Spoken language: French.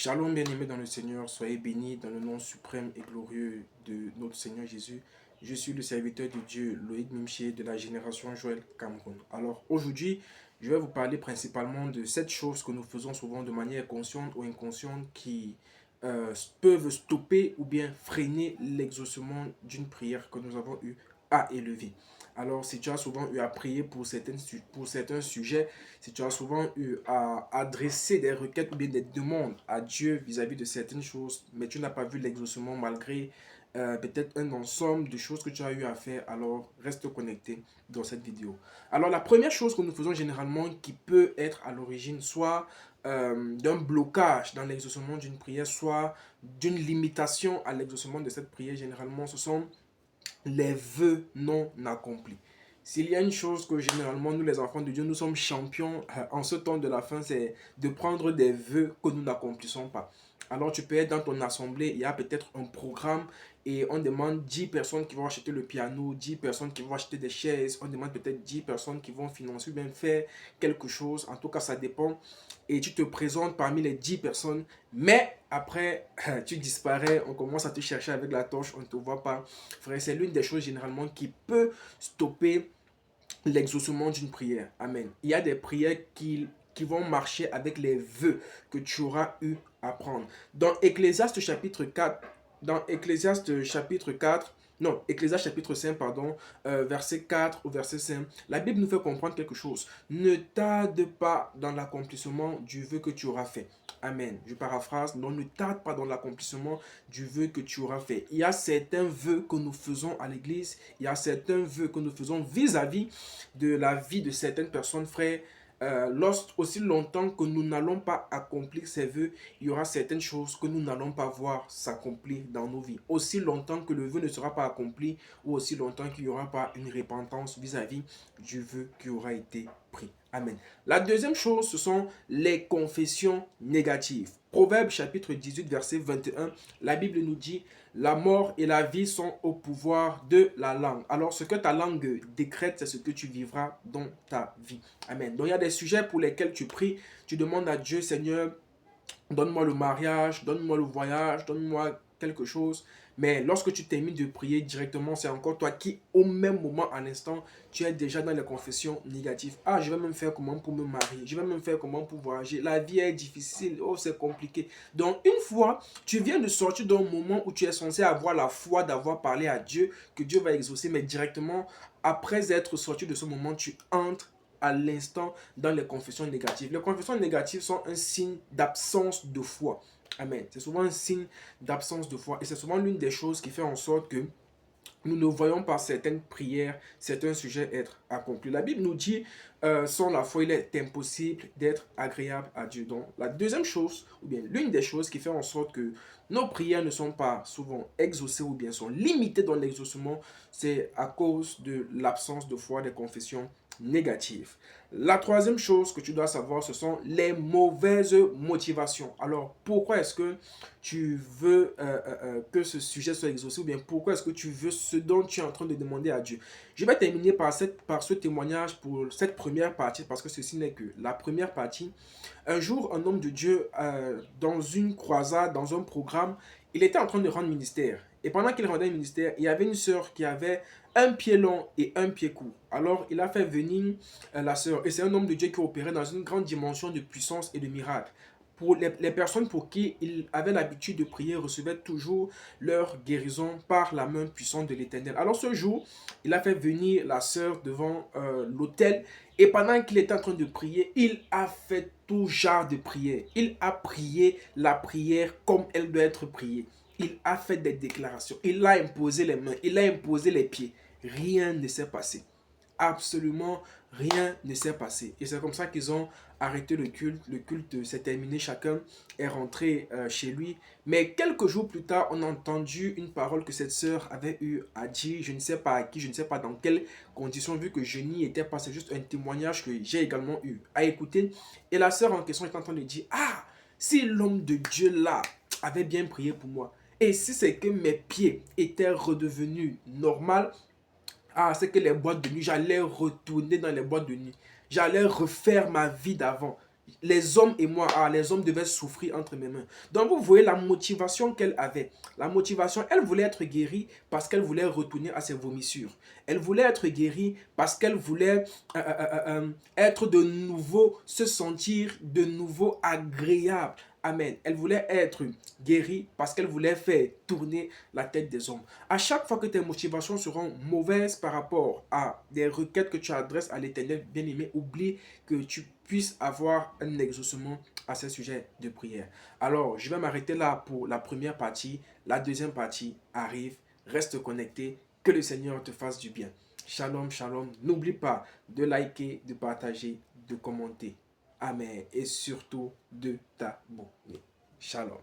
Shalom bien-aimés dans le Seigneur, soyez bénis dans le nom suprême et glorieux de notre Seigneur Jésus. Je suis le serviteur de Dieu, Loïc Mimché, de la génération Joël Cameroun. Alors aujourd'hui, je vais vous parler principalement de cette chose que nous faisons souvent de manière consciente ou inconsciente qui peuvent stopper ou bien freiner l'exaucement d'une prière que nous avons eu à élever. Alors, si tu as souvent eu à prier pour certains sujets, si tu as souvent eu à adresser des requêtes ou bien des demandes à Dieu vis-à-vis de certaines choses, mais tu n'as pas vu l'exaucement malgré peut-être un ensemble de choses que tu as eu à faire, alors reste connecté dans cette vidéo. Alors, la première chose que nous faisons généralement qui peut être à l'origine soit d'un blocage dans l'exaucement d'une prière, soit d'une limitation à l'exaucement de cette prière, généralement, ce sont les vœux non accomplis. S'il y a une chose que généralement nous les enfants de Dieu, nous sommes champions en ce temps de la fin, c'est de prendre des vœux que nous n'accomplissons pas. Alors tu peux être dans ton assemblée, il y a peut-être un programme et on demande 10 personnes qui vont acheter le piano, 10 personnes qui vont acheter des chaises, on demande peut-être 10 personnes qui vont financer ou bien faire quelque chose. En tout cas, ça dépend. Et tu te présentes parmi les 10 personnes, mais après, tu disparais, on commence à te chercher avec la torche, on ne te voit pas. Frère, c'est l'une des choses généralement qui peut stopper l'exaucement d'une prière. Amen. Il y a des prières qui vont marcher avec les vœux que tu auras eu à prendre. Dans Ecclésiaste chapitre 4, non, Ecclésiaste chapitre 5, pardon, verset 4 au verset 5, la Bible nous fait comprendre quelque chose. Ne tarde pas dans l'accomplissement du vœu que tu auras fait. Amen. Je paraphrase. Non, ne tarde pas dans l'accomplissement du vœu que tu auras fait. Il y a certains vœux que nous faisons à l'église. Il y a certains vœux que nous faisons vis-à-vis de la vie de certaines personnes, frères. Aussi longtemps que nous n'allons pas accomplir ces vœux, il y aura certaines choses que nous n'allons pas voir s'accomplir dans nos vies. Aussi longtemps que le vœu ne sera pas accompli, ou aussi longtemps qu'il n'y aura pas une repentance vis-à-vis du vœu qui aura été pris. Amen. La deuxième chose, ce sont les confessions négatives. Proverbe chapitre 18, verset 21, la Bible nous dit: la mort et la vie sont au pouvoir de la langue. Alors, ce que ta langue décrète, c'est ce que tu vivras dans ta vie. Amen. Donc, il y a des sujets pour lesquels tu pries, tu demandes à Dieu: Seigneur, donne-moi le mariage, donne-moi le voyage, donne-moi quelque chose. Mais lorsque tu termines de prier directement, c'est encore toi qui, au même moment, à l'instant, tu es déjà dans les confessions négatives. Ah, je vais même faire comment pour me marier. Je vais même faire comment pour voyager. La vie est difficile. Oh, c'est compliqué. Donc, une fois, tu viens de sortir d'un moment où tu es censé avoir la foi d'avoir parlé à Dieu, que Dieu va exaucer, mais directement, après être sorti de ce moment, tu entres à l'instant dans les confessions négatives. Les confessions négatives sont un signe d'absence de foi. Amen. C'est souvent un signe d'absence de foi. Et c'est souvent l'une des choses qui fait en sorte que nous ne voyons pas certaines prières, certains sujets être accomplis. La Bible nous dit, sans la foi, il est impossible d'être agréable à Dieu. Donc, la deuxième chose, ou bien l'une des choses qui fait en sorte que nos prières ne sont pas souvent exaucées ou bien sont limitées dans l'exaucement, c'est à cause de l'absence de foi des confessions négatives. La troisième chose que tu dois savoir, ce sont les mauvaises motivations. Alors, pourquoi est-ce que tu veux que ce sujet soit exaucé, ou bien pourquoi est-ce que tu veux ce dont tu es en train de demander à Dieu? Je vais terminer par ce témoignage pour cette première partie, parce que ceci n'est que la première partie. Un jour, un homme de Dieu, dans une croisade, dans un programme, il était en train de rendre ministère. Et pendant qu'il rendait ministère, il y avait une sœur qui avait un pied long et un pied court. Alors, il a fait venir la sœur. Et c'est un homme de Dieu qui opérait dans une grande dimension de puissance et de miracle. Pour les personnes pour qui il avait l'habitude de prier recevaient toujours leur guérison par la main puissante de l'Éternel. Alors ce jour, il a fait venir la sœur devant l'autel, et pendant qu'il était en train de prier, il a fait tout genre de prière. Il a prié la prière comme elle doit être priée. Il a fait des déclarations. Il a imposé les mains. Il a imposé les pieds. Rien ne s'est passé. Absolument rien ne s'est passé. Et c'est comme ça qu'ils ont arrêté le culte. Le culte s'est terminé. Chacun est rentré chez lui. Mais quelques jours plus tard, on a entendu une parole que cette sœur avait eu à dire. Je ne sais pas à qui, je ne sais pas dans quelles conditions, vu que je n'y étais pas. C'est juste un témoignage que j'ai également eu à écouter. Et la sœur en question est en train de dire: ah, si l'homme de Dieu là avait bien prié pour moi, et si c'est que mes pieds étaient redevenus normaux, ah, c'est que les boîtes de nuit, j'allais retourner dans les boîtes de nuit. J'allais refaire ma vie d'avant. les hommes et moi, les hommes devaient souffrir entre mes mains. Donc vous voyez la motivation qu'elle avait. La motivation, elle voulait être guérie parce qu'elle voulait retourner à ses vomissures. Elle voulait être guérie parce qu'elle voulait être de nouveau, se sentir de nouveau agréable. Amen. Elle voulait être guérie parce qu'elle voulait faire tourner la tête des hommes. À chaque fois que tes motivations seront mauvaises par rapport à des requêtes que tu adresses à l'Éternel, bien-aimé, oublie que tu puisses avoir un exaucement à ce sujet de prière. Alors, je vais m'arrêter là pour la première partie. La deuxième partie arrive. Reste connecté. Que le Seigneur te fasse du bien. Shalom, shalom. N'oublie pas de liker, de partager, de commenter. Amen. Et surtout de t'abonner. Shalom.